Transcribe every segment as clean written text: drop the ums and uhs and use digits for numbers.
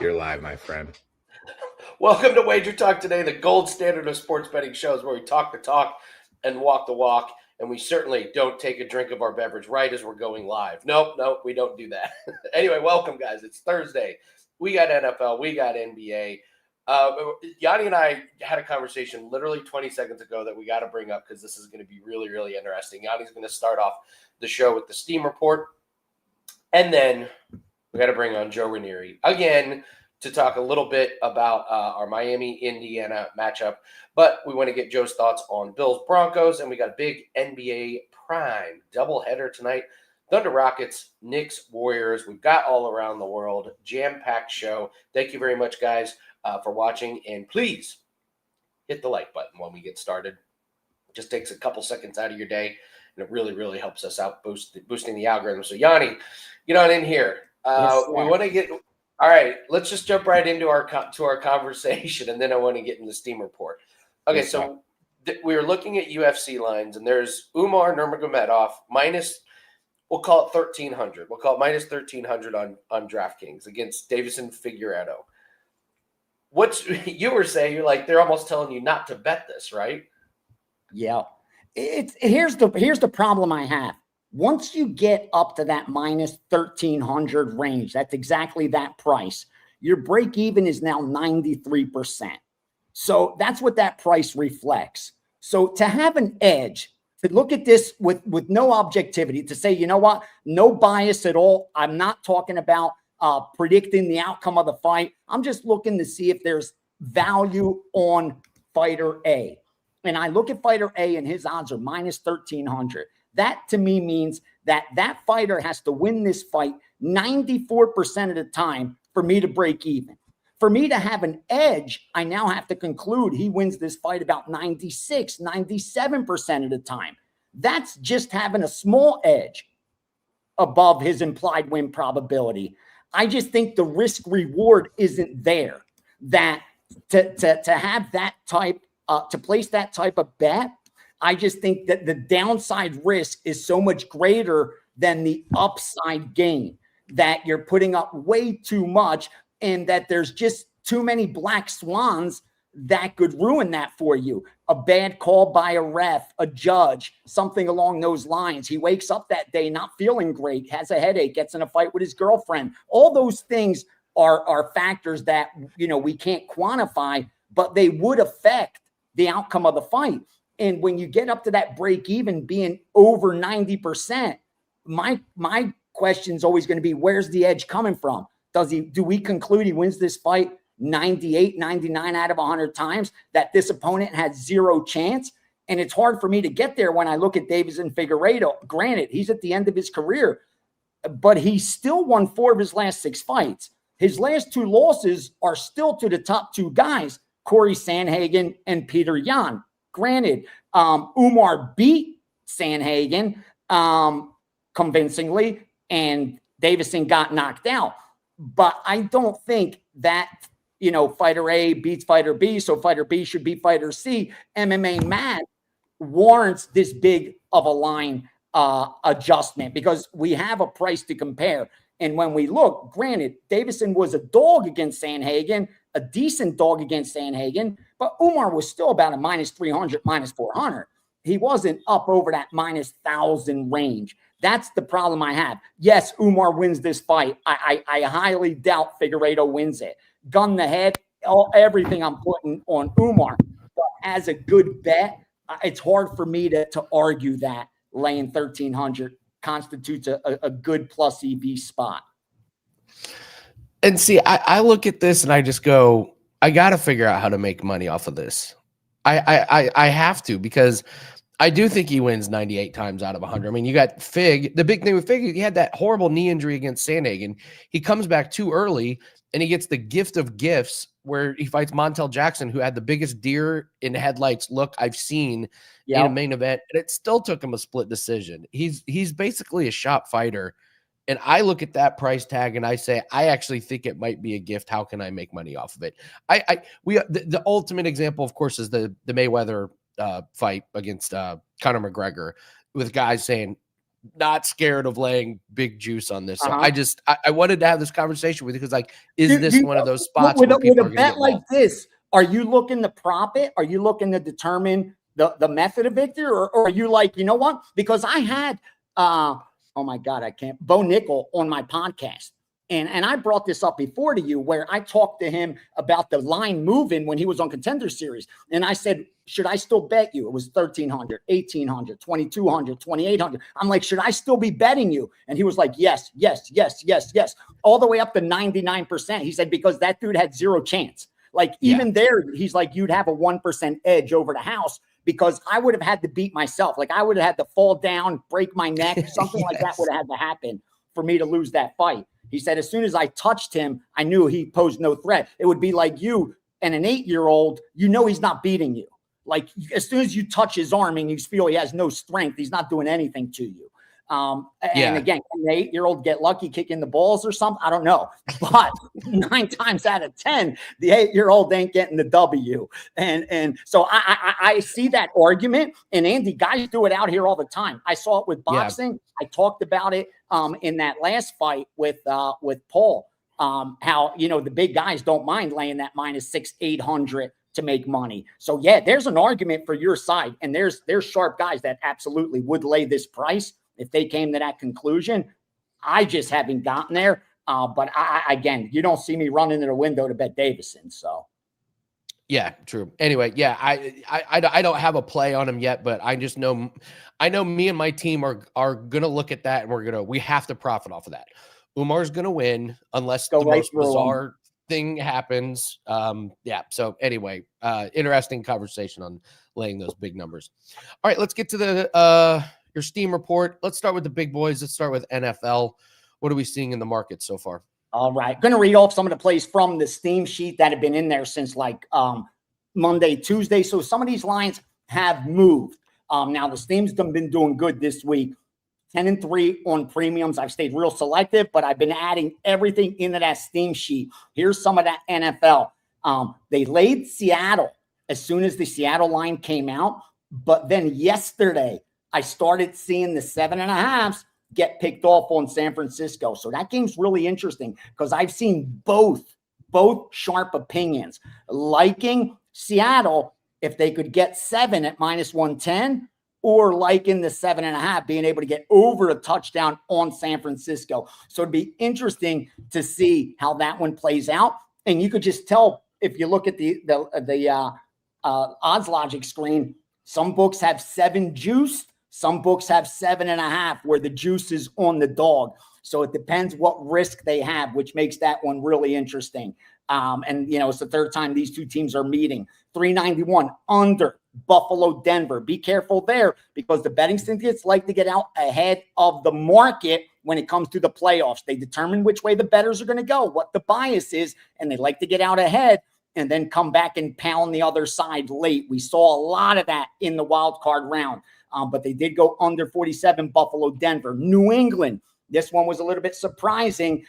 You're live, my friend. Welcome to WagerTalk Today, the gold standard of sports betting shows where we talk the talk and walk the walk. And we certainly don't take a drink of our beverage right as we're going live. Nope, we don't do that. Anyway, welcome, guys. It's Thursday. We got NFL. We got NBA. Gianni and I had a conversation literally 20 seconds ago that we got to bring up because this is going to be really, really interesting. Gianni's going to start off the show with the Steam report. And then we got to bring on Joe Raineri again to talk a little bit about our Miami-Indiana matchup. But we want to get Joe's thoughts on Bills-Broncos, and we got a big NBA prime doubleheader tonight. Thunder Rockets, Knicks, Warriors. We've got all around the world. Jam-packed show. Thank you very much, guys, for watching. And please hit the like button when we get started. It just takes a couple seconds out of your day, and it really, really helps us out boosting the algorithm. So, Gianni, get on in here. We want to get – all right, let's just jump right into our conversation, and then I want to get in the Steam report. Okay, so we were looking at UFC lines, and there's Umar Nurmagomedov minus, we'll call it 1,300. We'll call it minus 1,300 on DraftKings against Davison Figueiredo. You were saying, you're like, they're almost telling you not to bet this, right? Yeah. Here's the problem I have. Once you get up to that minus 1,300 range, that's exactly that price. Your break even is now 93%. So that's what that price reflects. So to have an edge, to look at this with no objectivity, to say, you know what, no bias at all. I'm not talking about predicting the outcome of the fight. I'm just looking to see if there's value on fighter A. And I look at fighter A and his odds are minus 1,300. That to me means that fighter has to win this fight 94% of the time for me to break even. For me to have an edge, I now have to conclude he wins this fight about 96, 97% of the time. That's just having a small edge above his implied win probability. I just think the risk reward isn't there. That to have that type, to place that type of bet, I just think that the downside risk is so much greater than the upside gain, that you're putting up way too much and that there's just too many black swans that could ruin that for you. A bad call by a ref, a judge, something along those lines. He wakes up that day not feeling great, has a headache, gets in a fight with his girlfriend. All those things are factors that, we can't quantify, but they would affect the outcome of the fight. And when you get up to that break even being over 90%, my question is always going to be, where's the edge coming from? Do we conclude he wins this fight 98, 99 out of 100 times, that this opponent had zero chance? And it's hard for me to get there when I look at Davison Figueiredo. Granted, he's at the end of his career, but he still won 4 of his last 6 fights. His last 2 losses are still to the top 2 guys, Corey Sandhagen and Peter Yan. Granted, Umar beat Sandhagen convincingly, and Davison got knocked out. But I don't think that, fighter A beats fighter B, so fighter B should beat fighter C. MMA math warrants this big of a line adjustment because we have a price to compare. And when we look, granted, Davison was a dog against Sandhagen, a decent dog against Sandhagen, but Umar was still about a minus 300, minus 400. He wasn't up over that minus 1,000 range. That's the problem I have. Yes, Umar wins this fight. I highly doubt Figueiredo wins it. Gun the head, everything I'm putting on Umar. But as a good bet, it's hard for me to argue that laying 1,300 constitutes a good plus EV spot. And see, I look at this and I just go, I got to figure out how to make money off of this. I have to, because I do think he wins 98 times out of 100. I mean, you got Fig. The big thing with Fig, he had that horrible knee injury against Sandhagen. He comes back too early, and he gets the gift of gifts where he fights Montel Jackson, who had the biggest deer in headlights look I've seen in a main event, and it still took him a split decision. He's basically a shop fighter, and I look at that price tag and I say, I actually think it might be a gift. How can I make money off of it? The ultimate example, of course, is the Mayweather fight against Conor McGregor, with guys saying not scared of laying big juice on this. So Uh-huh. I wanted to have this conversation with you because, like, is this one of those spots with where people a are going to get bet like involved? this? Are you looking to prop it? Are you looking to determine the method of victory, or are you like, you know what? Because I had oh my God, I can't, Bo Nickel on my podcast. And I brought this up before to you, where I talked to him about the line moving when he was on Contender Series. And I said, should I still bet you? It was 1,300, 1,800, 2,200, 2,800. I'm like, should I still be betting you? And he was like, yes, yes, yes, yes, yes. All the way up to 99%. He said, because that dude had zero chance. Like, even there, he's like, you'd have a 1% edge over the house, because I would have had to beat myself. Like, I would have had to fall down, break my neck, something like that would have had to happen for me to lose that fight. He said, as soon as I touched him, I knew he posed no threat. It would be like you and an 8-year-old, you know he's not beating you. Like, as soon as you touch his arm and you feel he has no strength, he's not doing anything to you. And again, can the 8-year-old get lucky kicking the balls or something? I don't know. But 9 times out of 10, the 8-year-old ain't getting the W. And so I see that argument. And Andy, guys do it out here all the time. I saw it with boxing. I talked about it in that last fight with Paul. How, you know, the big guys don't mind laying that -600, 800 to make money. So yeah, there's an argument for your side, and there's sharp guys that absolutely would lay this price if they came to that conclusion. I just haven't gotten there. But again, you don't see me running to the window to bet Davison. So yeah, true. Anyway, yeah, I don't have a play on him yet, but I just know, I know me and my team are gonna look at that, and we have to profit off of that. Umar's gonna win unless the most bizarre thing happens. Yeah. So anyway, interesting conversation on laying those big numbers. All right, let's get to the your Steam report. Let's start with the big boys. Let's start with NFL. What are we seeing in the market so far? All right. Going to read off some of the plays from the Steam sheet that have been in there since like Monday, Tuesday. So some of these lines have moved. Now the Steam's been doing good this week. 10-3 on premiums. I've stayed real selective, but I've been adding everything into that Steam sheet. Here's some of that NFL. They laid Seattle as soon as the Seattle line came out. But then yesterday, I started seeing the 7.5s get picked off on San Francisco. So that game's really interesting because I've seen both sharp opinions. Liking Seattle, if they could get 7 at -110, or liking the 7.5, being able to get over a touchdown on San Francisco. So it'd be interesting to see how that one plays out. And you could just tell if you look at the odds logic screen, some books have 7 juice. Some books have 7.5 where the juice is on the dog. So it depends what risk they have, which makes that one really interesting. And, you know, it's the third time these two teams are meeting. 391 under Buffalo, Denver. Be careful there because the betting syndicates like to get out ahead of the market when it comes to the playoffs. They determine which way the bettors are going to go, what the bias is, and they like to get out ahead and then come back and pound the other side late. We saw a lot of that in the wild card round. But they did go under 47, Buffalo, Denver. New England, this one was a little bit surprising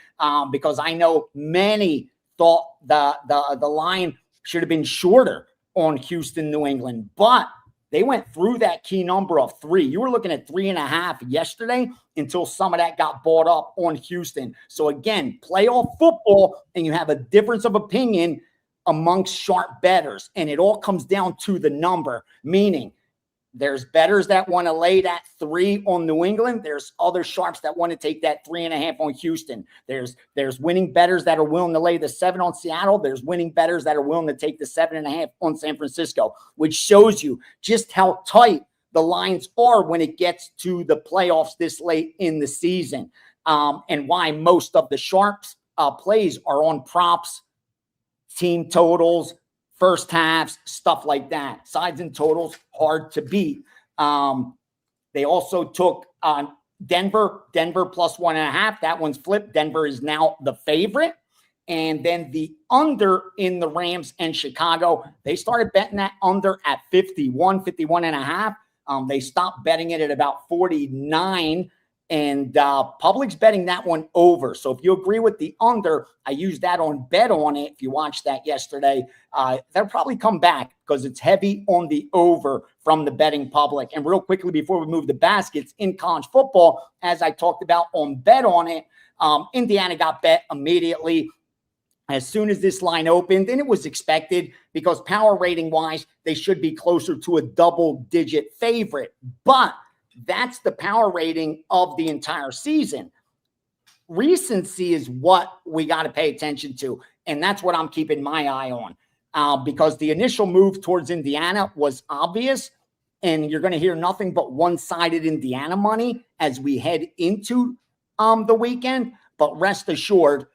because I know many thought the line should have been shorter on Houston, New England. But they went through that key number of 3. You were looking at 3.5 yesterday until some of that got bought up on Houston. So again, playoff football, and you have a difference of opinion amongst sharp bettors. And it all comes down to the number, meaning there's bettors that want to lay that 3 on New England. There's other sharps that want to take that 3.5 on Houston. There's winning bettors that are willing to lay the 7 on Seattle. There's winning bettors that are willing to take the 7.5 on San Francisco, which shows you just how tight the lines are when it gets to the playoffs this late in the season, and why most of the sharps plays are on props, team totals, first halves, stuff like that. Sides and totals, hard to beat. They also took Denver plus 1.5. That one's flipped. Denver is now the favorite. And then the under in the Rams and Chicago, they started betting that under at 51.5. They stopped betting it at about 49. And public's betting that one over. So if you agree with the under, I used that on Bet On It. If you watched that yesterday, they'll probably come back because it's heavy on the over from the betting public. And real quickly, before we move to baskets in college football, as I talked about on Bet On It, Indiana got bet immediately as soon as this line opened, and it was expected because power rating wise, they should be closer to a double-digit favorite. But that's the power rating of the entire season. Recency is what we got to pay attention to, and that's what I'm keeping my eye on because the initial move towards Indiana was obvious, and you're going to hear nothing but one-sided Indiana money as we head into the weekend. But rest assured,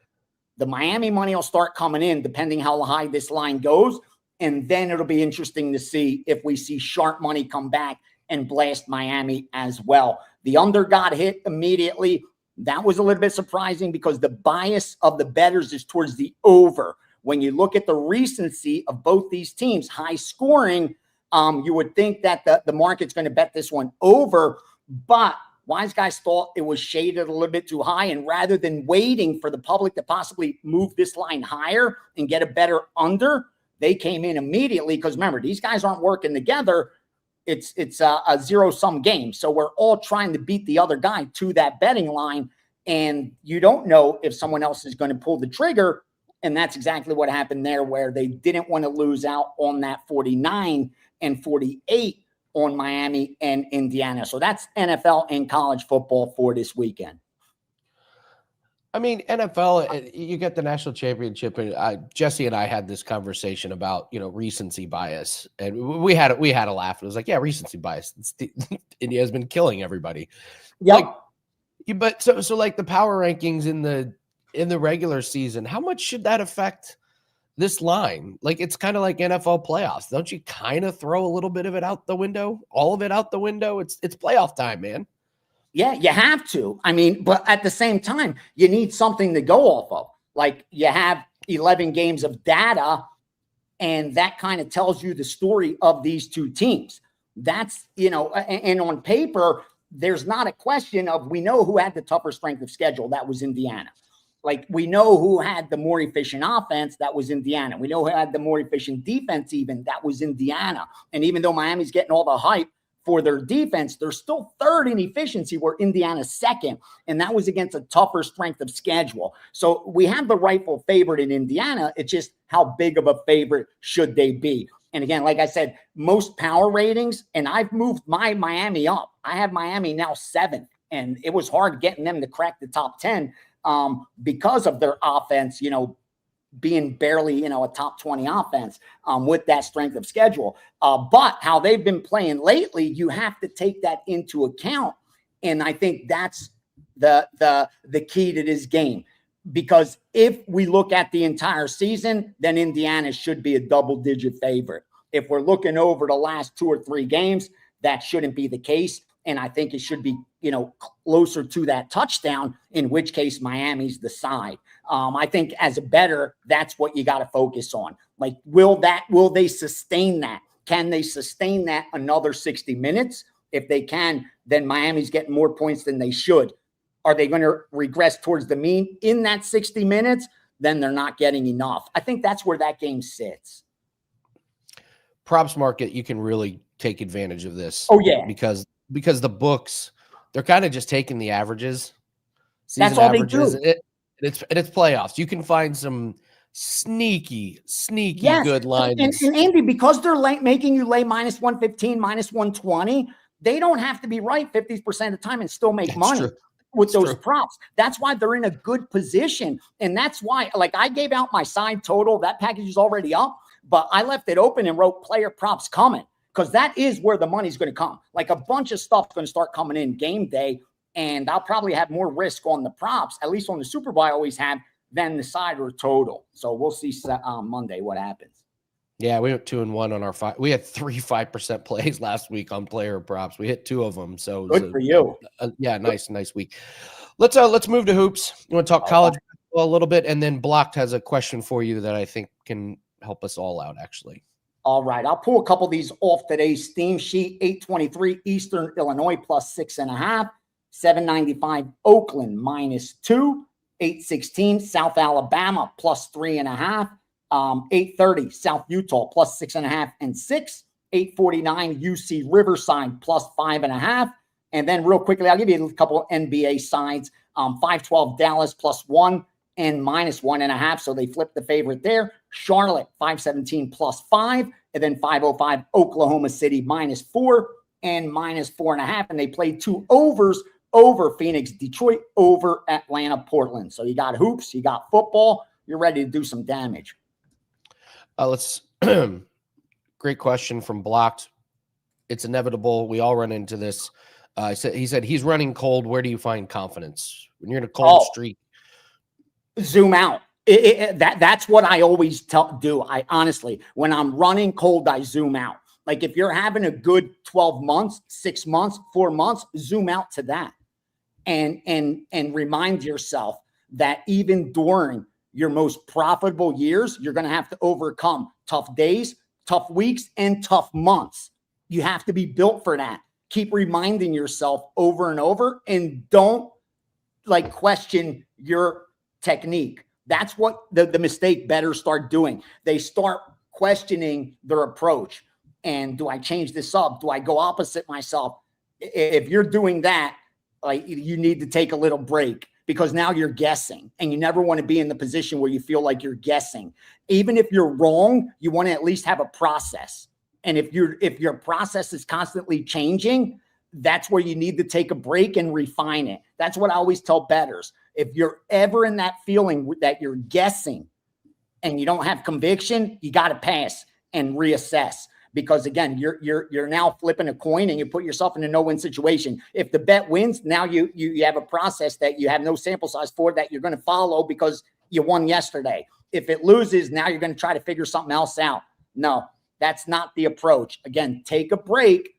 the Miami money will start coming in depending how high this line goes, and then it'll be interesting to see if we see sharp money come back and blast Miami as well. The under got hit immediately. That was a little bit surprising because the bias of the bettors is towards the over. When you look at the recency of both these teams, high scoring, you would think that the market's going to bet this one over, but wise guys thought it was shaded a little bit too high, and rather than waiting for the public to possibly move this line higher and get a better under, they came in immediately because remember, these guys aren't working together. It's a zero-sum game. So we're all trying to beat the other guy to that betting line, and you don't know if someone else is going to pull the trigger, and that's exactly what happened there, where they didn't want to lose out on that 49 and 48 on Miami and Indiana. So that's NFL and college football for this weekend. I mean, NFL, you get the national championship, and Jesse and I had this conversation about, recency bias, and we had a laugh. It was like, yeah, recency bias. India has been killing everybody. Yeah. But so like the power rankings in the regular season, how much should that affect this line? Like, it's kind of like NFL playoffs. Don't you kind of throw a little bit of it out the window, all of it out the window? It's playoff time, man. Yeah, you have to. I mean, but at the same time, you need something to go off of. Like, you have 11 games of data, and that kind of tells you the story of these two teams. That's, and on paper, there's not a question of, we know who had the tougher strength of schedule. That was Indiana. Like, we know who had the more efficient offense. That was Indiana. We know who had the more efficient defense even. That was Indiana. And even though Miami's getting all the hype for their defense, they're still third in efficiency, where Indiana's second, and that was against a tougher strength of schedule. So we have the rightful favorite in Indiana. It's just how big of a favorite should they be? And again, like I said, most power ratings, and I've moved my Miami up. I have Miami now 7th, and it was hard getting them to crack the top 10 because of their offense, being barely, a top 20 offense with that strength of schedule. But how they've been playing lately, you have to take that into account. And I think that's the key to this game. Because if we look at the entire season, then Indiana should be a double-digit favorite. If we're looking over the last 2 or 3 games, that shouldn't be the case. And I think it should be, closer to that touchdown, in which case Miami's the side. I think as a bettor, that's what you got to focus on. Like, will they sustain that? Can they sustain that another 60 minutes? If they can, then Miami's getting more points than they should. Are they going to regress towards the mean in that 60 minutes? Then they're not getting enough. I think that's where that game sits. Props market, you can really take advantage of this. Oh, yeah. Because the books, they're kind of just taking the averages. That's all averages. They do. It's playoffs. You can find some sneaky yes. good lines. And Andy, because they're making you lay minus 115, minus 120, they don't have to be right 50% of the time and still make money with those props. That's why they're in a good position. And that's why, like, I gave out my side total. That package is already up, but I left it open and wrote player props coming, because that is where the money's going to come. Like, a bunch of stuff's going to start coming in game day, and I'll probably have more risk on the props, at least on the Super Bowl I always have, than the side or total. So we'll see Monday what happens. Yeah, we went 2-1 on our 5. We had 3 5% plays last week on player props. We hit 2 of them. So good for you. Nice week. Let's move to hoops. You want to talk college basketball a little bit, and then Blocked has a question for you that I think can help us all out, actually. All right, I'll pull a couple of these off today's Steam sheet. 8:23 Eastern, Illinois plus 6.5. 795 Oakland -2. 816 South Alabama +3.5. 830 South Utah +6.5 and 6. 849 UC Riverside +5.5. And then real quickly, I'll give you a couple of NBA sides. 512 Dallas +1 and -1.5. So they flipped the favorite there. Charlotte 517 +5. And then 505 Oklahoma City -4 and -4.5. And they played 2 overs over Phoenix, Detroit, over Atlanta, Portland. So you got hoops, you got football. You're ready to do some damage. Let's great question from Blocked. It's inevitable. We all run into this. He said he's running cold. Where do you find confidence when you're in a cold streak? Zoom out. That's what I always do. I honestly, when I'm running cold, I zoom out. Like if you're having a good 12 months, 6 months, 4 months, zoom out to that, and remind yourself that even during your most profitable years, you're going to have to overcome tough days, tough weeks, and tough months. You have to be built for that. Keep reminding yourself over and over, and don't question your technique. That's what the mistake bettors start doing. They start questioning their approach. And do I change this up? Do I go opposite myself? If you're doing that, you need to take a little break, because now you're guessing, and you never want to be in the position where you feel like you're guessing. Even if you're wrong, you want to at least have a process. And if your process is constantly changing, that's where you need to take a break and refine it. That's what I always tell bettors. If you're ever in that feeling that you're guessing and you don't have conviction, you got to pass and reassess. Because again, you're now flipping a coin, and you put yourself in a no-win situation. If the bet wins, now you have a process that you have no sample size for, that you're going to follow because you won yesterday. If it loses, now you're going to try to figure something else out. No, that's not the approach. Again, take a break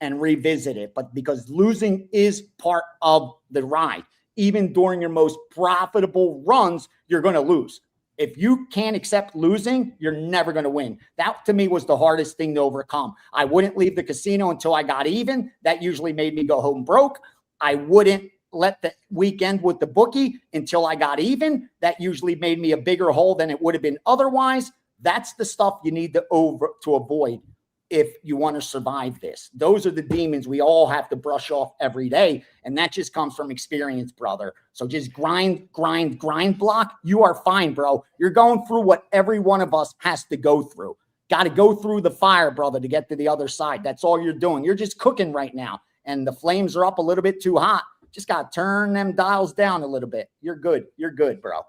and revisit it. But because losing is part of the ride, even during your most profitable runs, you're going to lose. If you can't accept losing, you're never going to win. That, to me, was the hardest thing to overcome. I wouldn't leave the casino until I got even. That usually made me go home broke. I wouldn't let the weekend with the bookie until I got even. That usually made me a bigger hole than it would have been otherwise. That's the stuff you need to avoid if you want to survive this. Those are the demons we all have to brush off every day. And that just comes from experience, brother. So just grind, Block. You are fine, bro. You're going through what every one of us has to go through. Got to go through the fire, brother, to get to the other side. That's all you're doing. You're just cooking right now. And the flames are up a little bit too hot. Just got to turn them dials down a little bit. You're good. You're good, bro.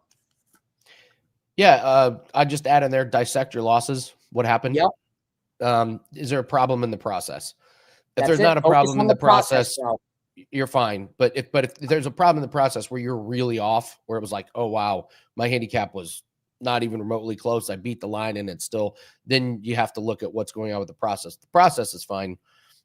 Yeah. I just add in there, dissect your losses. What happened? Yep. Is there a problem in the process? If That's there's it. not a Focus problem on in the the process, bro. you're fine. But if there's a problem in the process where you're really off, where it was like, oh wow, my handicap was not even remotely close, I beat the line and it's still, then you have to look at what's going on with the process. The process is fine.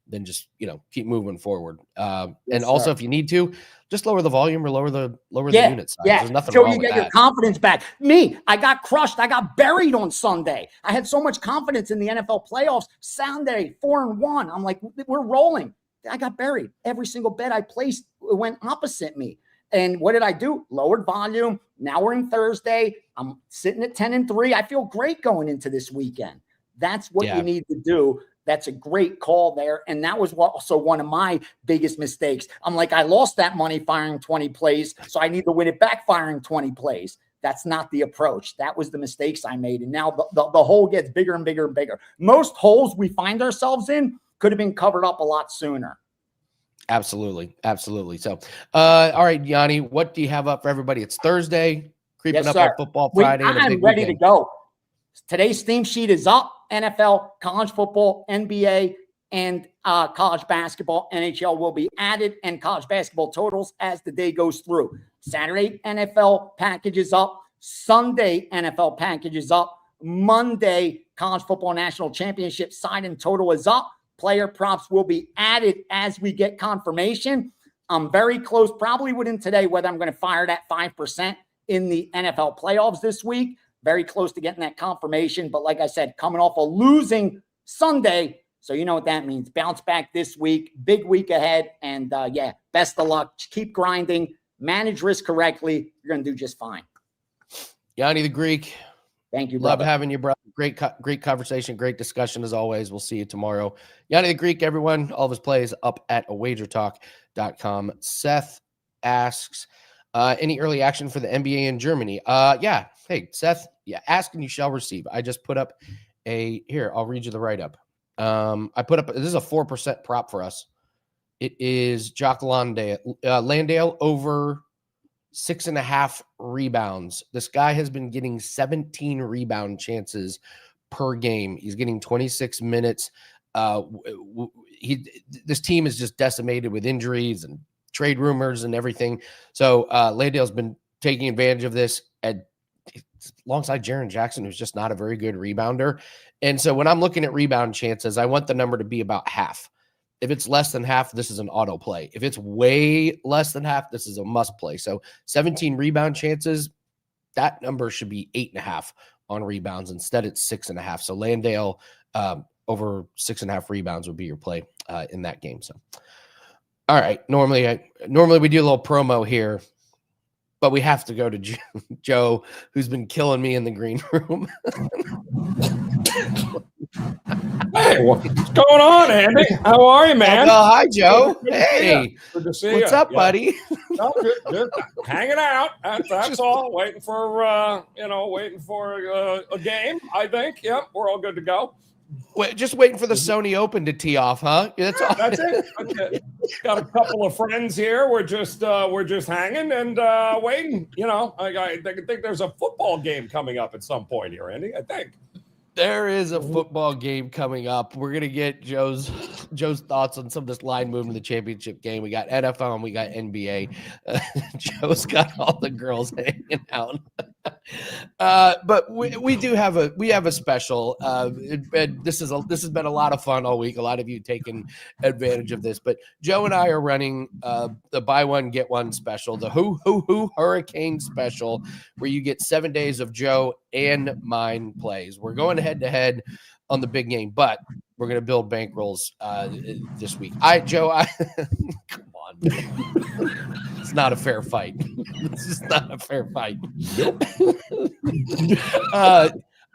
Then just, keep moving forward. And also, if you need to, just lower the volume or lower the unit size. Yeah, There's nothing until wrong you with get that. your confidence back. Me, I got crushed. I got buried on Sunday. I had so much confidence in the NFL playoffs. Sunday, 4-1. I'm like, we're rolling. I got buried. Every single bet I placed went opposite me. And what did I do? Lowered volume. Now we're in Thursday. I'm sitting at 10-3. I feel great going into this weekend. That's what you need to do. That's a great call there. And that was also one of my biggest mistakes. I'm like, I lost that money firing 20 plays, so I need to win it back firing 20 plays. That's not the approach. That was the mistakes I made. And now the hole gets bigger and bigger and bigger. Most holes we find ourselves in could have been covered up a lot sooner. Absolutely. Absolutely. So, all right, Gianni, what do you have up for everybody? It's Thursday, creeping up on Football Friday. I'm ready to go. Today's theme sheet is up. NFL, college football, NBA, and college basketball. NHL will be added, and college basketball totals as the day goes through. Saturday, NFL package is up. Sunday, NFL package is up. Monday, college football national championship side and total is up. Player props will be added as we get confirmation. I'm very close, probably within today, whether I'm going to fire that 5% in the NFL playoffs this week. Very close to getting that confirmation. But like I said, coming off a losing Sunday, So you know what that means. Bounce back this week, big week ahead. And yeah, best of luck. Keep grinding, manage risk correctly. You're going to do just fine. Gianni the Greek. Thank you, Love brother. having you, brother. Great conversation, great discussion as always. We'll see you tomorrow. Gianni the Greek, everyone. All of his plays up at WagerTalk.com. Seth asks, any early action for the NBA in Germany? Yeah. Hey, Seth, yeah, ask and you shall receive. I just put up here, I'll read you the write-up. I put up, this is a 4% prop for us. It is Jock Landale over 6.5 rebounds. This guy has been getting 17 rebound chances per game. He's getting 26 minutes. This team is just decimated with injuries and trade rumors and everything. So Landale's been taking advantage of this alongside Jaren Jackson, who's just not a very good rebounder. And so when I'm looking at rebound chances, I want the number to be about half. If it's less than half, this is an auto play. If it's way less than half, this is a must play. So 17 rebound chances, that number should be 8.5 on rebounds. Instead, it's 6.5. So Landale over 6.5 rebounds would be your play in that game. So, all right. Normally we do a little promo here, but we have to go to Joe, who's been killing me in the green room. Hey, what's going on, Andy? How are you, man? Oh, hi, Joe. Hey, good to see you. What's up, buddy? No, good. Hanging out. That's all. Waiting for a game. I think. Yep, we're all good to go. Just waiting for the Sony Open to tee off, huh? That's all. That's it. Got a couple of friends here. We're just hanging and waiting. I think there's a football game coming up at some point here, Andy. I think. There is a football game coming up. We're gonna get Joe's thoughts on some of this line movement in the championship game. We got NFL and we got NBA. Joe's got all the girls hanging out. But we have a special. This has been a lot of fun all week. A lot of you taking advantage of this. But Joe and I are running the buy one get one special, the Who Hurricane special, where you get 7 days of Joe and mine plays. We're going head to head on the big game, but we're going to build bankrolls this week. Joe, come on. It's not a fair fight. This is not a fair fight.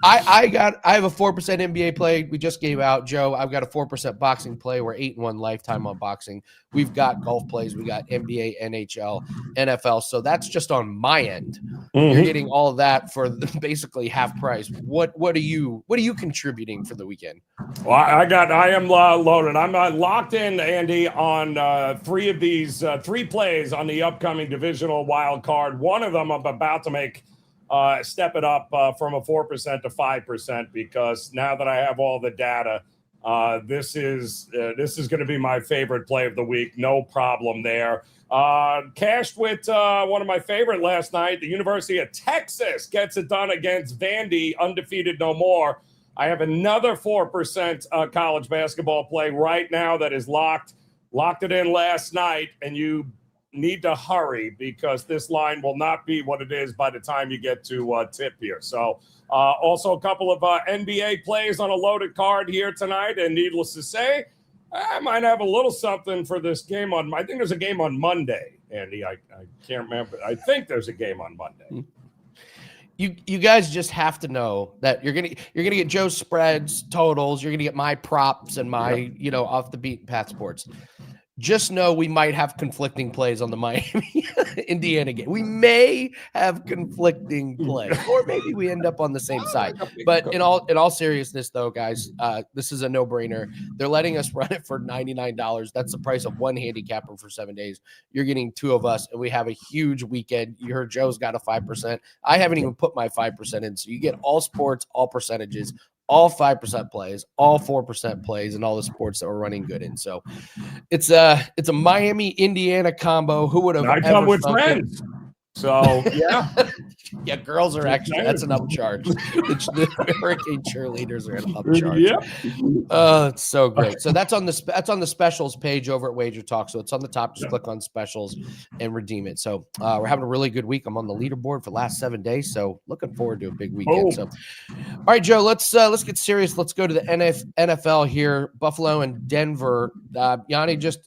I have a 4% NBA play. We just gave out. Joe, I've got a 4% boxing play. We're 8-1 lifetime on boxing. We've got golf plays. We got NBA, NHL, NFL. So that's just on my end. Mm-hmm. You're getting all of that for basically half price. What are you contributing for the weekend? Well, I am loaded. I'm locked in, Andy, on three of these three plays on the upcoming divisional wild card. One of them I'm about to make step it up from a 4% to 5% because now that I have all the data, this is going to be my favorite play of the week. No problem there. Cashed with one of my favorite last night. The University of Texas gets it done against Vandy, undefeated no more. I have another 4% college basketball play right now that is locked. Locked it in last night, and you need to hurry because this line will not be what it is by the time you get to tip here. So also a couple of NBA plays on a loaded card here tonight. And needless to say, I might have a little something for this game I think there's a game on Monday, Andy. I can't remember. I think there's a game on Monday. You guys just have to know that you're gonna get Joe's spreads, totals. You're gonna get my props and my off the beaten path sports. Just know we might have conflicting plays on the Miami Indiana game. We may have conflicting plays, or maybe we end up on the same side. But in all seriousness, though, guys, this is a no-brainer. They're letting us run it for $99. That's the price of one handicapper for 7 days. You're getting two of us, and we have a huge weekend. You heard Joe's got a 5%. I haven't even put my 5% in, so you get all sports, all percentages, all 5% plays, all 4% plays, and all the sports that we're running good in. So it's a Miami Indiana combo. Who would have? I come with friends. So yeah, Yeah, girls are actually, that's an upcharge. The Hurricane cheerleaders are an upcharge. Yep. It's so great. So that's on the specials page over at Wager Talk. So it's on the top. Just click on specials and redeem it. So we're having a really good week. I'm on the leaderboard for the last 7 days. So looking forward to a big weekend. So, all right, Joe, let's get serious. Let's go to the NFL here. Buffalo and Denver. Gianni, just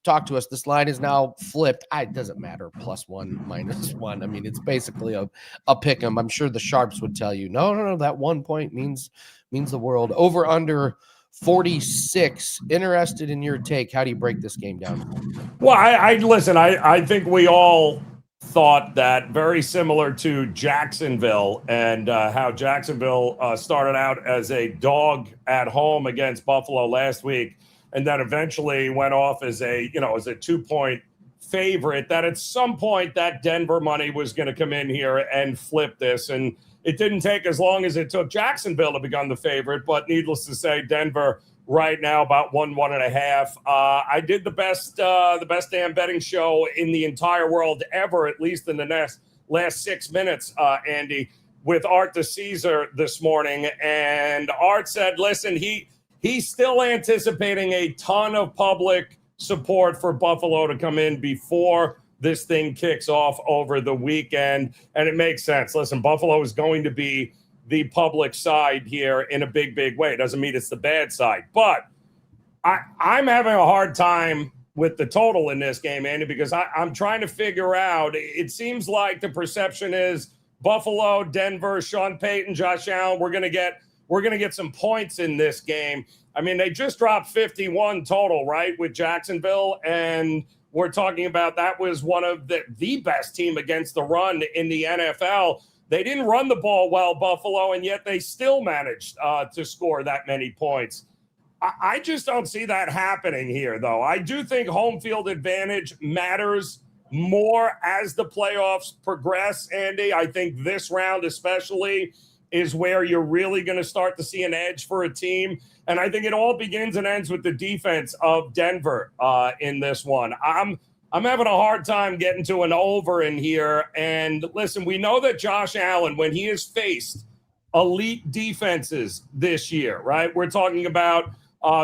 talk to us. This line is now flipped. It doesn't matter. +1, -1. I mean, it's basically a pick 'em. I'm sure the sharps would tell you, no, that 1 point means the world. Over under 46. Interested in your take. How do you break this game down? Well, I listen, I think we all thought that, very similar to Jacksonville and how Jacksonville started out as a dog at home against Buffalo last week, and then eventually went off as a 2-point favorite, that at some point that Denver money was going to come in here and flip this. And it didn't take as long as it took Jacksonville to become the favorite, but needless to say, Denver right now about 1.5. I did the best damn betting show in the entire world ever, at least in the last 6 minutes, Andy, with Art DeCesar this morning. And Art said, listen, he's still anticipating a ton of public support for Buffalo to come in before this thing kicks off over the weekend. And it makes sense. Listen, Buffalo is going to be the public side here in a big, big way. It doesn't mean it's the bad side. But I'm having a hard time with the total in this game, Andy, because I'm trying to figure out, it seems like the perception is Buffalo, Denver, Sean Payton, Josh Allen, we're gonna get some points in this game. I mean, they just dropped 51 total, right, with Jacksonville, and we're talking about that was one of the best team against the run in the NFL. They didn't run the ball well, Buffalo, and yet they still managed to score that many points. I just don't see that happening here, though. I do think home field advantage matters more as the playoffs progress, Andy. I think this round especially is where you're really going to start to see an edge for a team. And I think it all begins and ends with the defense of Denver in this one. I'm having a hard time getting to an over in here. And listen, we know that Josh Allen, when he has faced elite defenses this year, right? We're talking about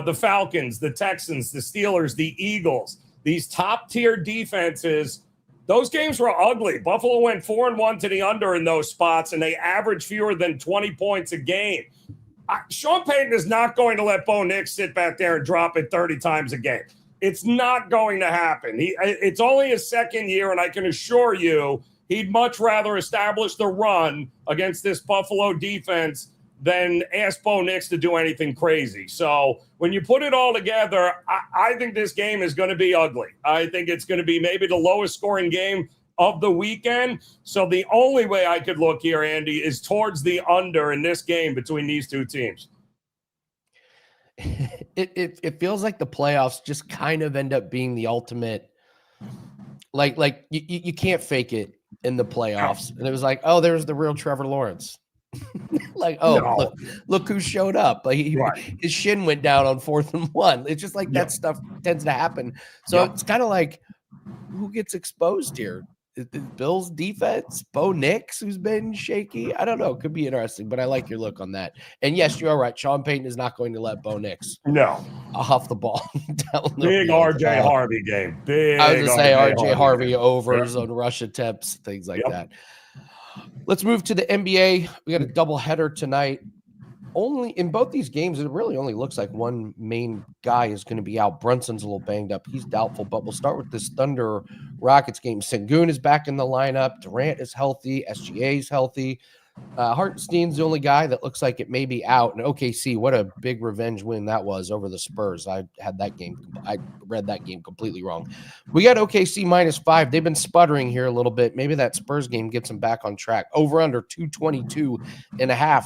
the Falcons, the Texans, the Steelers, the Eagles, these top-tier defenses. Those games were ugly. Buffalo went 4-1 to the under in those spots, and they averaged fewer than 20 points a game. Sean Payton is not going to let Bo Nix sit back there and drop it 30 times a game. It's not going to happen. It's only his second year, and I can assure you he'd much rather establish the run against this Buffalo defense than ask Bo Nix to do anything crazy. So when you put it all together, I think this game is going to be ugly. I think it's going to be maybe the lowest scoring game of the weekend. So the only way I could look here, Andy, is towards the under in this game between these two teams. It feels like the playoffs just kind of end up being the ultimate, like you can't fake it in the playoffs. And it was like, oh, there's the real Trevor Lawrence. Like, oh, no. Look who showed up. Like his shin went down on 4th and 1. It's just like that stuff tends to happen. So it's kind of like, who gets exposed here? Bills defense, Bo Nix, who's been shaky. I don't know. Could be interesting, but I like your look on that. And yes, you're right. Sean Payton is not going to let Bo Nix off the ball. Big RJ Harvey game. Big. I was going to say RJ Harvey overs on rush attempts, things like that. Let's move to the NBA. We got a doubleheader tonight. Only in both these games, it really only looks like one main guy is going to be out. Brunson's a little banged up. He's doubtful, but we'll start with this Thunder Rockets game. Sengun is back in the lineup. Durant is healthy. SGA is healthy. Hartenstein's the only guy that looks like it may be out. And OKC, what a big revenge win that was over the Spurs. I read that game completely wrong. We got OKC -5. They've been sputtering here a little bit. Maybe that Spurs game gets them back on track. Over under 222.5.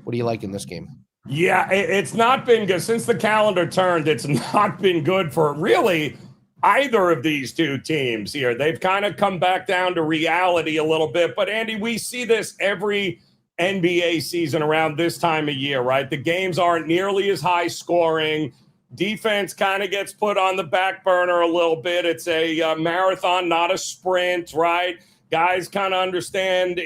What do you like in this game? Yeah, it's not been good since the calendar turned. It's not been good for really either of these two teams here. They've kind of come back down to reality a little bit. But, Andy, we see this every NBA season around this time of year, right? The games aren't nearly as high scoring. Defense kind of gets put on the back burner a little bit. It's a marathon, not a sprint, right? Guys kind of understand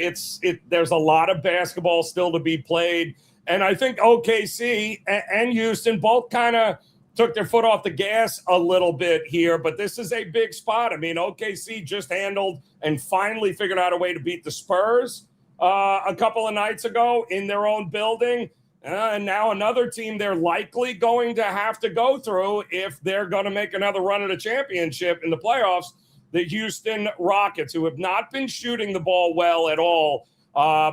there's a lot of basketball still to be played. And I think OKC and Houston both kind of took their foot off the gas a little bit here, but this is a big spot. I mean, OKC just handled and finally figured out a way to beat the Spurs a couple of nights ago in their own building. And now another team they're likely going to have to go through if they're going to make another run at a championship in the playoffs, the Houston Rockets, who have not been shooting the ball well at all.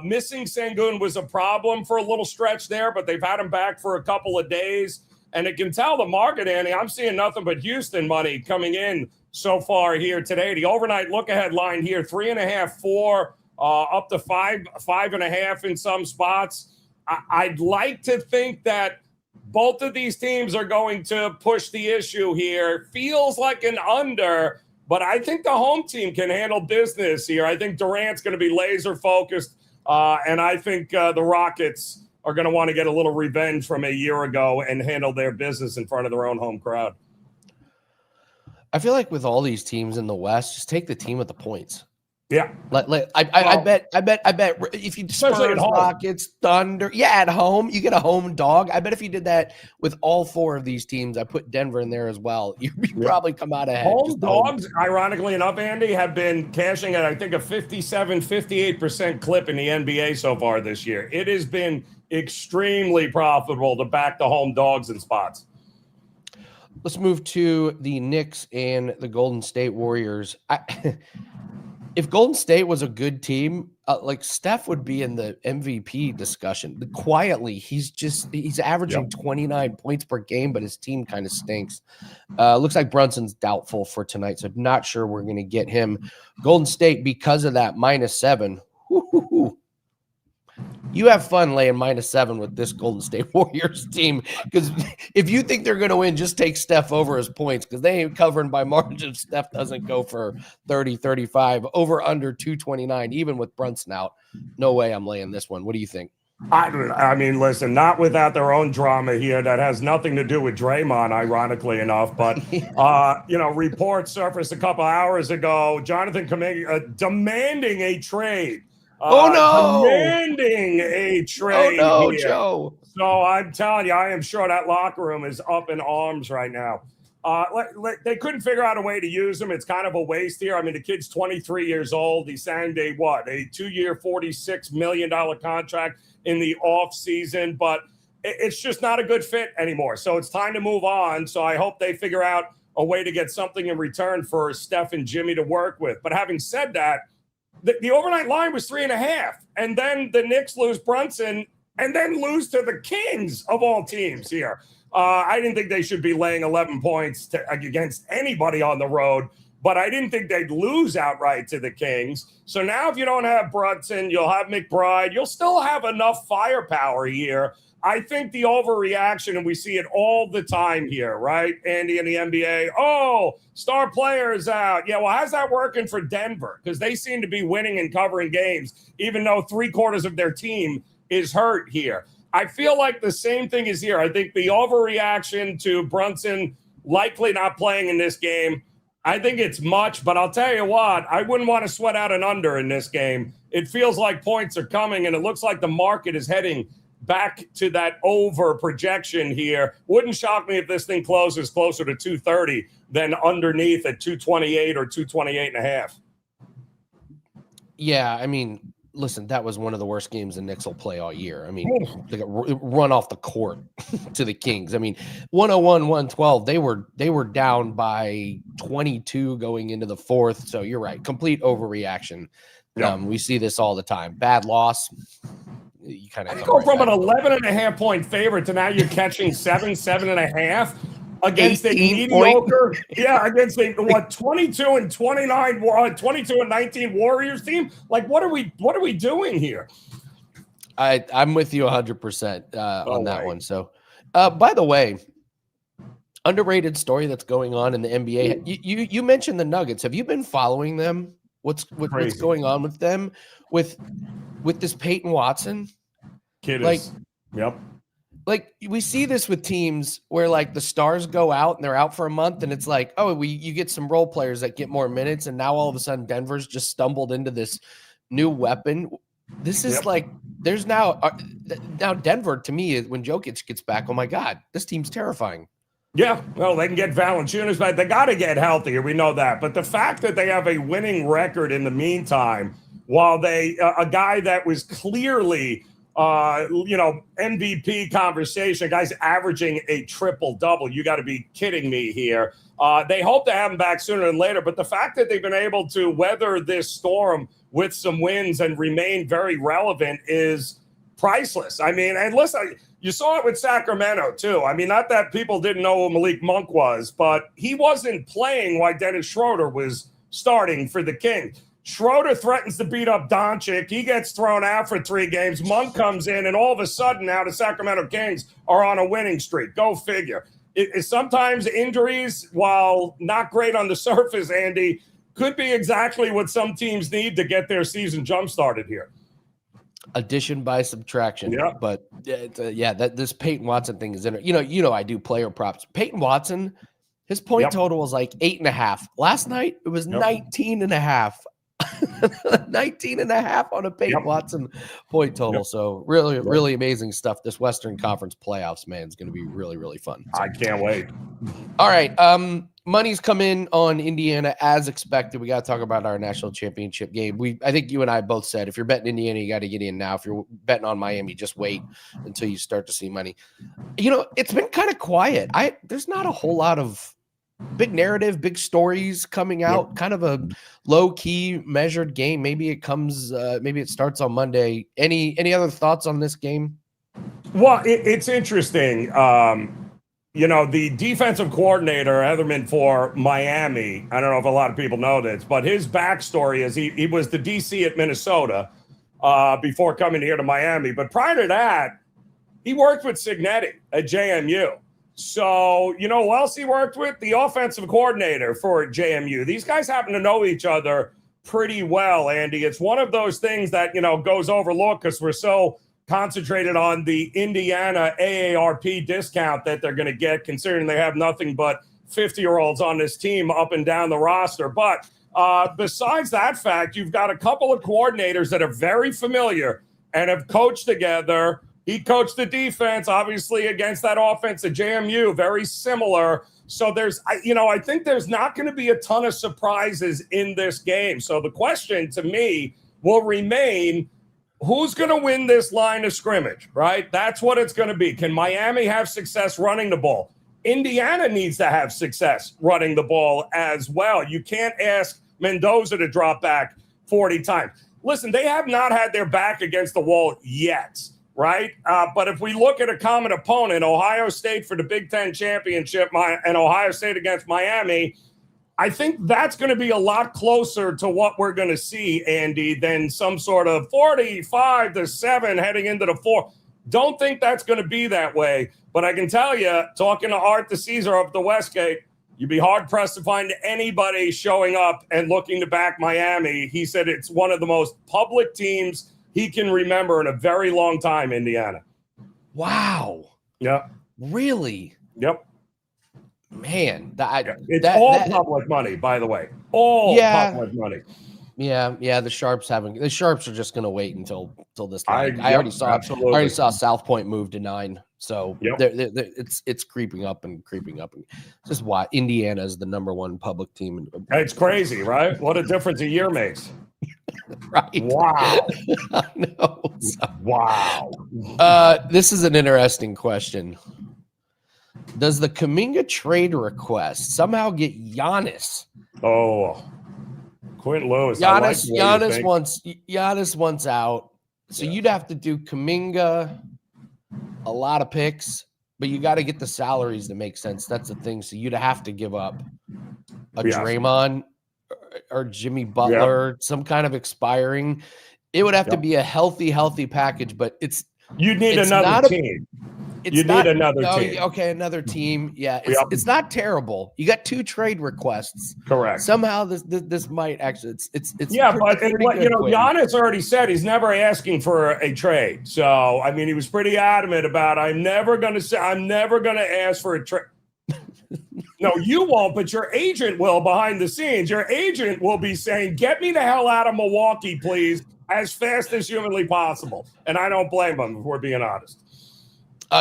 Missing Sengun was a problem for a little stretch there, but they've had him back for a couple of days. And it can tell the market, Andy, I'm seeing nothing but Houston money coming in so far here today. The overnight look-ahead line here, 3.5, 4, up to 5.5 in some spots. I'd like to think that both of these teams are going to push the issue here. Feels like an under, but I think the home team can handle business here. I think Durant's going to be laser focused, and I think the Rockets are going to want to get a little revenge from a year ago and handle their business in front of their own home crowd. I feel like with all these teams in the West, just take the team with the points. Yeah, I bet if you Spurs, Rockets, Thunder, at home you get a home dog. I bet if you did that with all four of these teams, I put Denver in there as well. You probably come out ahead. Home dogs, ironically enough, Andy, have been cashing at I think a 58% clip in the NBA so far this year. It has been extremely profitable to back the home dogs in spots. Let's move to the Knicks and the Golden State Warriors. If Golden State was a good team, like Steph would be in the MVP discussion. Quietly, he's averaging 29 points per game, but his team kind of stinks. Looks like Brunson's doubtful for tonight, so not sure we're going to get him. Golden State, because of that, -7. You have fun laying -7 with this Golden State Warriors team, because if you think they're going to win, just take Steph over his points, because they ain't covering by margin if Steph doesn't go for 30, 35, over under 229, even with Brunson out. No way I'm laying this one. What do you think? I mean, listen, not without their own drama here that has nothing to do with Draymond, ironically enough. But, reports surfaced a couple hours ago, Jonathan Kuminga demanding a trade. Demanding a trade. Oh, no, here. Joe. So I'm telling you, I am sure that locker room is up in arms right now. They couldn't figure out a way to use him. It's kind of a waste here. I mean, the kid's 23 years old. He signed a 2-year, $46 million contract in the offseason, but it's just not a good fit anymore. So it's time to move on. So I hope they figure out a way to get something in return for Steph and Jimmy to work with. But having said that, the overnight line was 3.5, and then the Knicks lose Brunson and then lose to the Kings of all teams here. I didn't think they should be laying 11 points against anybody on the road, but I didn't think they'd lose outright to the Kings. So now if you don't have Brunson, you'll have McBride. You'll still have enough firepower here. I think the overreaction, and we see it all the time here, right, Andy, in the NBA, star players out. Yeah, well, how's that working for Denver? Because they seem to be winning and covering games, even though 3/4 of their team is hurt here. I feel like the same thing is here. I think the overreaction to Brunson likely not playing in this game, I think it's much, but I'll tell you what, I wouldn't want to sweat out an under in this game. It feels like points are coming, and it looks like the market is heading back to that over projection here. Wouldn't shock me if this thing closes closer to 230 than underneath at 228 or 228.5. Yeah, I mean, listen, that was one of the worst games the Knicks will play all year. I mean, they got run off the court to the Kings. I mean, 101-112, they were down by 22 going into the fourth. So you're right, complete overreaction. Yeah. We see this all the time. Bad loss. You kind of go from an 11.5 point favorite to now you're catching 7.5 against a mediocre, against a 22 and 29, 22 and 19 Warriors team. Like, what are we doing here? I'm with you 100% on that one. So, by the way, underrated story that's going on in the NBA. You mentioned the Nuggets. Have you been following them? What's going on with them with this Peyton Watson? Kid like, is, yep. like we see this with teams where like the stars go out and they're out for a month, and it's like, oh, you get some role players that get more minutes, and now all of a sudden Denver's just stumbled into this new weapon. This is like there's now Denver to me when Jokic gets back. Oh my God, this team's terrifying. Yeah, well, they can get Valanciunas back. They got to get healthier. We know that. But the fact that they have a winning record in the meantime, while they a guy that was clearly MVP conversation, guys averaging a triple-double. You got to be kidding me here. They hope to have him back sooner than later, but the fact that they've been able to weather this storm with some wins and remain very relevant is priceless. I mean, and listen, you saw it with Sacramento too. I mean, not that people didn't know who Malik Monk was, but he wasn't playing while Dennis Schroeder was starting for the Kings. Schroeder threatens to beat up Doncic. He gets thrown out for 3 games. Monk comes in, and all of a sudden now the Sacramento Kings are on a winning streak. Go figure. Sometimes injuries, while not great on the surface, Andy, could be exactly what some teams need to get their season jump-started here. Addition by subtraction. Yeah. But that this Peyton Watson thing is in it. You know, I do player props. Peyton Watson, his point total was like 8.5. Last night it was 19.5. 19.5 on a Peyton Watson point total. So really amazing stuff. This Western Conference playoffs, man, is going to be really, really fun. So. I can't wait. All right. Money's come in on Indiana as expected. We got to talk about our national championship game. I think you and I both said if you're betting Indiana, you got to get in now. If you're betting on Miami, just wait until you start to see money. It's been kind of quiet. There's not a whole lot of big narrative, big stories coming out, kind of a low-key measured game. Maybe it starts on Monday. Any other thoughts on this game? Well, it's interesting. The defensive coordinator, Heatherman for Miami, I don't know if a lot of people know this, but his backstory is he was the DC at Minnesota before coming here to Miami. But prior to that, he worked with Signetti at JMU. So, who else he worked with? The offensive coordinator for JMU. These guys happen to know each other pretty well, Andy. It's one of those things that, goes overlooked because we're so concentrated on the Indiana AARP discount that they're going to get, considering they have nothing but 50-year-olds on this team up and down the roster. But besides that fact, you've got a couple of coordinators that are very familiar and have coached together. He coached the defense, obviously, against that offense at JMU, very similar. So I think there's not going to be a ton of surprises in this game. So the question to me will remain, who's going to win this line of scrimmage, right? That's what it's going to be. Can Miami have success running the ball? Indiana needs to have success running the ball as well. You can't ask Mendoza to drop back 40 times. Listen, they have not had their back against the wall yet. Right. But if we look at a common opponent, Ohio State for the Big Ten championship and Ohio State against Miami, I think that's going to be a lot closer to what we're going to see, Andy, than some sort of 45-7 heading into the 4. Don't think that's going to be that way. But I can tell you, talking to Art the Caesar up the Westgate, you'd be hard-pressed to find anybody showing up and looking to back Miami. He said it's one of the most public teams he can remember in a very long time, Indiana. Wow. Yeah. Really? Yep. Man. It's all public money, by the way. All public money. Yeah. The Sharps are just going to wait until this line. I already saw South Point move to 9. So it's creeping up and creeping up. Just why Indiana is the number 1 public team. It's crazy, right? What a difference a year makes. Right. Wow. I know. Wow. This is an interesting question. Does the Kuminga trade request somehow get Giannis? Oh, Quentin Lewis. Giannis wants out. So you'd have to do Kuminga, a lot of picks, but you got to get the salaries to make sense. That's the thing. So you'd have to give up a Draymond or Jimmy Butler, some kind of expiring. It would have to be a healthy package, but you'd need another team. You need another team. Okay, another team. Yeah, Yep. it's not terrible. You got 2 trade requests. Correct. Somehow this might actually it's yeah, but pretty good, you know, Quinn. Giannis already said he's never asking for a trade. So I mean, he was pretty adamant about I'm never going to ask for a trade. No, you won't, but your agent will behind the scenes. Your agent will be saying, "Get me the hell out of Milwaukee, please, as fast as humanly possible." And I don't blame him, if we're being honest.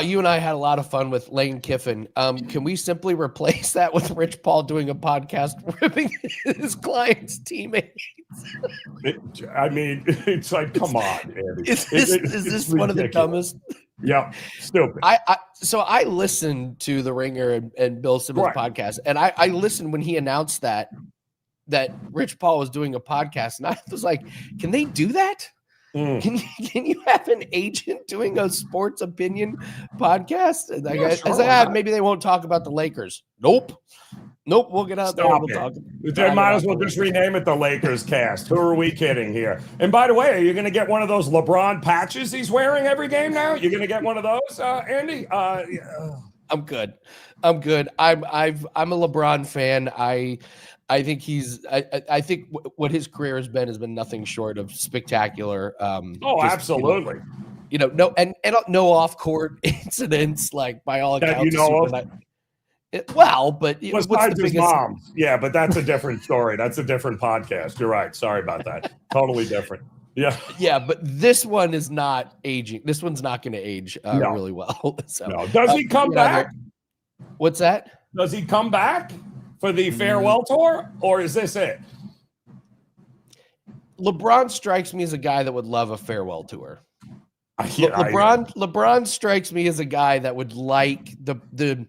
You and I had a lot of fun with Lane Kiffin. Can we simply replace that with Rich Paul doing a podcast ripping his clients' teammates? I mean, it's like, come on, Andy. Is this one of the dumbest? Yeah, stupid. So I listened to the Ringer and Bill Simmons podcast, and I listened when he announced that Rich Paul was doing a podcast, and I was like, can they do that? Can you have an agent doing a sports opinion podcast? And maybe they won't talk about the Lakers. Nope. We'll get out there and we'll talk. They might as well just rename it the Lakers Cast. Who are we kidding here? And by the way, are you going to get one of those LeBron patches he's wearing every game now? You're going to get one of those, Andy? Yeah. I'm good. I'm a LeBron fan. I think I think what his career has been nothing short of spectacular. Absolutely. No off-court incidents, like by all accounts. That you know of? But what's the biggest mom? Yeah, but that's a different story. That's a different podcast. You're right. Sorry about that. Totally different. Yeah. Yeah, but this one is not aging. This one's not going to age really well. So, no. Does he come back? What's that? Does he come back for the farewell tour, or is this it? LeBron strikes me as a guy that would love a farewell tour. LeBron strikes me as a guy that would like the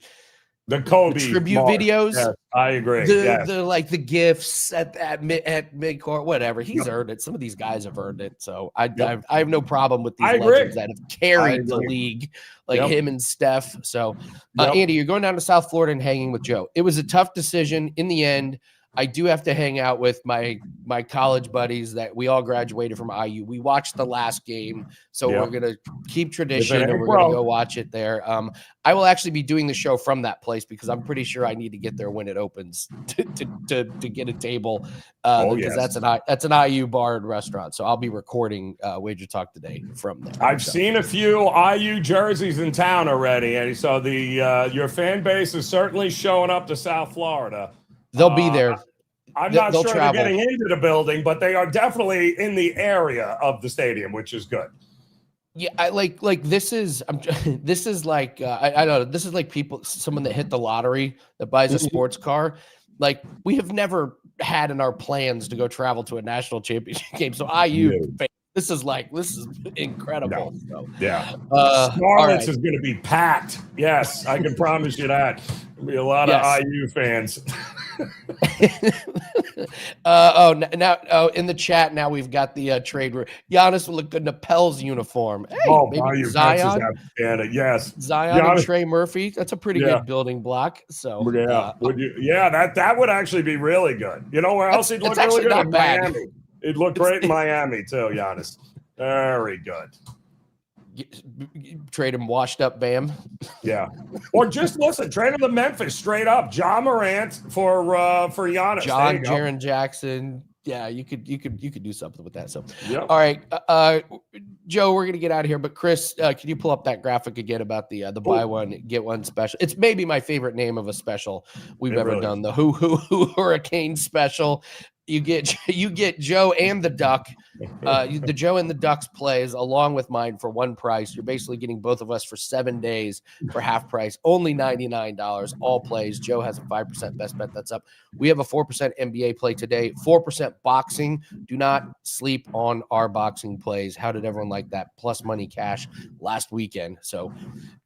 Kobe tribute videos. Yes, I agree. The gifts at mid-court, whatever. He's earned it. Some of these guys have earned it. So I have no problem with these legends that have carried the league, like him and Steph. So Andy, you're going down to South Florida and hanging with Joe. It was a tough decision in the end. I do have to hang out with my college buddies that we all graduated from IU. We watched the last game, so we're going to keep tradition and we're going to go watch it there. I will actually be doing the show from that place because I'm pretty sure I need to get there when it opens to get a table because that's an IU bar and restaurant. So I'll be recording Wager Talk Today from there. I've seen a few IU jerseys in town already, and so your fan base is certainly showing up to South Florida. They'll be there. I'm not sure they're getting into the building, but they are definitely in the area of the stadium, which is good. Yeah, I like this is this is like I don't know. This is like someone that hit the lottery that buys a sports car. Like we have never had in our plans to go travel to a national championship game. So this is incredible. No. Yeah, Scarlett's is going to be packed. Yes, I can promise you that. There'll be a lot of IU fans. In the chat now we've got the trade. Giannis will look good in a Pels uniform. Hey, maybe Zion. Yes, Zion and Trey Murphy. That's a pretty good building block. So that would actually be really good. You know where else he'd look really good? In Miami. He'd look great in Miami too, Giannis. Very good. Trade him washed up Bam. Yeah. Or just trade him to Memphis straight up. John Morant for Giannis. Jaren Jackson. Yeah, you could do something with that. So all right. Joe, we're gonna get out of here. But Chris, can you pull up that graphic again about the buy one, get one special? It's maybe my favorite name of a special we've ever done. The who Hurricane special. You get Joe and the Duck, the Joe and the Ducks plays along with mine for one price. You're basically getting both of us for 7 days for half price, only $99. All plays. Joe has a 5% best bet that's up. We have a 4% NBA play today, 4% boxing. Do not sleep on our boxing plays. How did everyone like that? Plus money cash last weekend. So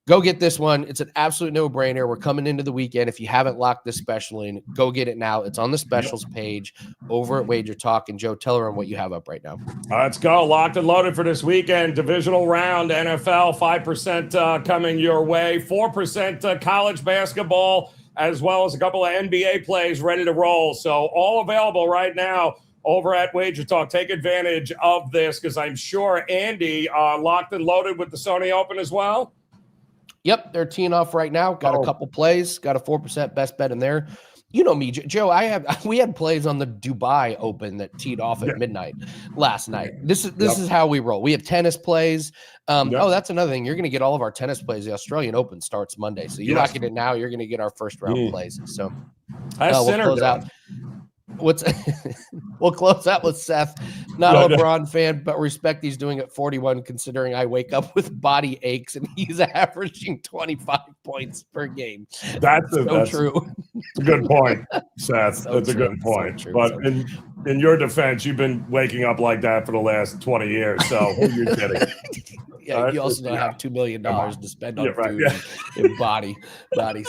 go get this one. It's an absolute no-brainer. We're coming into the weekend. If you haven't locked this special in, go get it now. It's on the specials page over at Wager Talk. And Joe, tell everyone what you have up right now. Let's go. Locked and loaded for this weekend. Divisional round, NFL, 5% coming your way. 4% college basketball, as well as a couple of NBA plays ready to roll. So all available right now over at Wager Talk. Take advantage of this because I'm sure Andy locked and loaded with the Sony Open as well. Yep, they're teeing off right now. Got a couple plays. Got a 4% best bet in there. You know me, Joe. We had plays on the Dubai Open that teed off at midnight last night. This is how we roll. We have tennis plays. Oh, that's another thing. You're going to get all of our tennis plays. The Australian Open starts Monday, so you lock it in now. You're going to get our first round plays. So we'll close out. We'll close out with Seth. Not a LeBron fan, but respect he's doing at 41, considering I wake up with body aches and he's averaging 25 points per game. That's true. It's a good point, Seth. That's a good point. So but in your defense, you've been waking up like that for the last 20 years. So who are you kidding? Yeah, you also don't have $2 million to spend on food and body.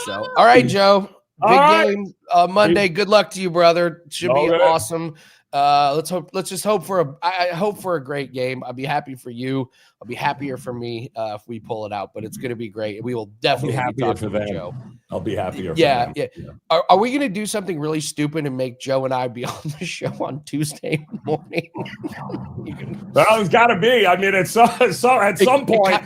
So, all right, Joe. Big game Monday. Good luck to you, brother. Should be awesome. Let's just hope for I hope for a great game. I'll be happy for you. I'll be happier for me if we pull it out, but it's going to be great. We will definitely be talking to Joe. I'll be happier. Yeah. Are we going to do something really stupid and make Joe and I be on the show on Tuesday morning? Well, it's got to be. I mean, at some point,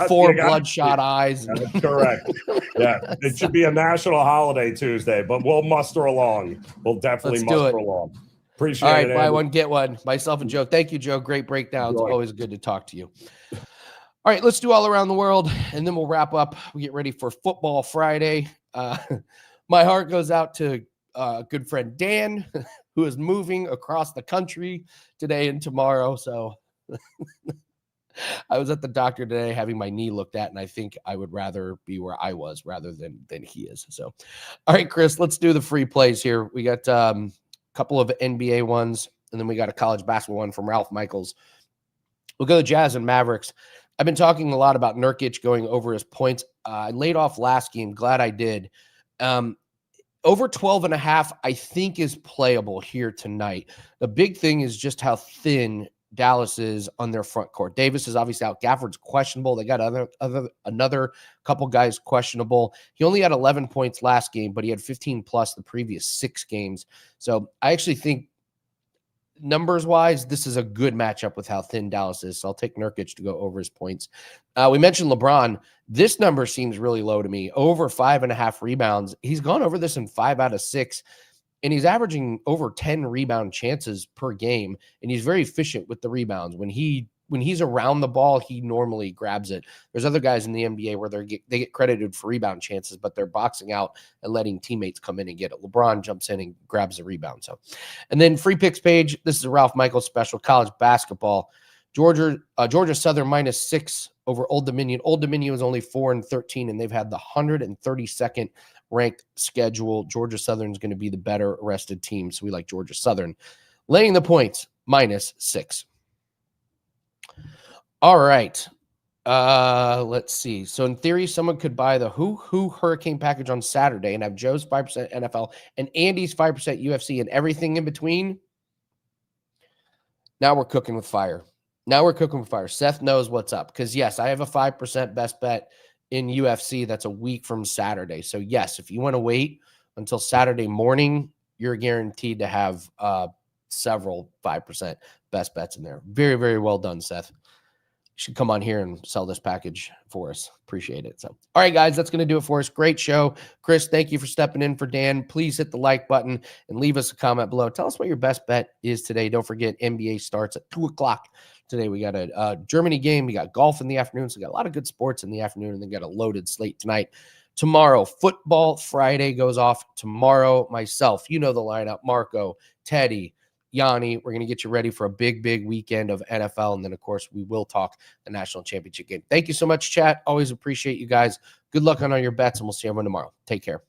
4 bloodshot eyes. Correct. Yeah, it should be a national holiday Tuesday, but we'll muster along. We'll definitely muster along. Appreciate it. All right, buy one, get one. Myself and Joe. Thank you, Joe. Great breakdowns. Always good to talk to you. All right, let's do all around the world, and then we'll wrap up. We get ready for Football Friday. My heart goes out to a good friend Dan, who is moving across the country today and tomorrow. So I was at the doctor today having my knee looked at, and I think I would rather be where I was rather than he is. So, all right, Chris, let's do the free plays here. We got a couple of NBA ones, and then we got a college basketball one from Ralph Michaels. We'll go to Jazz and Mavericks. I've been talking a lot about Nurkic going over his points. I laid off last game. Glad I did. Over 12.5, I think, is playable here tonight. The big thing is just how thin Dallas is on their front court. Davis is obviously out. Gafford's questionable. They got another couple guys questionable. He only had 11 points last game, but he had 15 plus the previous 6 games. So I actually think numbers-wise, this is a good matchup with how thin Dallas is. So I'll take Nurkic to go over his points. We mentioned LeBron. This number seems really low to me. Over 5.5 rebounds. He's gone over this in 5 out of 6. And he's averaging over 10 rebound chances per game, and he's very efficient with the rebounds. When he's around the ball, he normally grabs it. There's other guys in the NBA where they get credited for rebound chances, but they're boxing out and letting teammates come in and get it. LeBron jumps in and grabs the rebound. So, and then free picks page. This is a Ralph Michaels special. College basketball. Georgia Southern -6 over Old Dominion. Old Dominion was only 4-13, and they've had the 132nd ranked schedule. Georgia Southern is going to be the better rested team, so we like Georgia Southern. Laying the points, -6. All right. Let's see. So in theory, someone could buy the Who Hurricane package on Saturday and have Joe's 5% NFL and Andy's 5% UFC and everything in between. Now we're cooking with fire. Seth knows what's up because, yes, I have a 5% best bet in UFC that's a week from Saturday. So, yes, if you want to wait until Saturday morning, you're guaranteed to have several 5% best bets in there. Very, very well done, Seth. You should come on here and sell this package for us. Appreciate it. So, all right, guys, that's going to do it for us. Great show. Chris, thank you for stepping in for Dan. Please hit the like button and leave us a comment below. Tell us what your best bet is today. Don't forget, NBA starts at 2 o'clock today. We got a Germany game. We got golf in the afternoon. So we got a lot of good sports in the afternoon, and then got a loaded slate tonight. Tomorrow, Football Friday goes off tomorrow. Myself, you know the lineup, Marco, Teddy, Gianni. We're going to get you ready for a big, big weekend of NFL. And then, of course, we will talk the national championship game. Thank you so much, chat. Always appreciate you guys. Good luck on all your bets, and we'll see everyone tomorrow. Take care.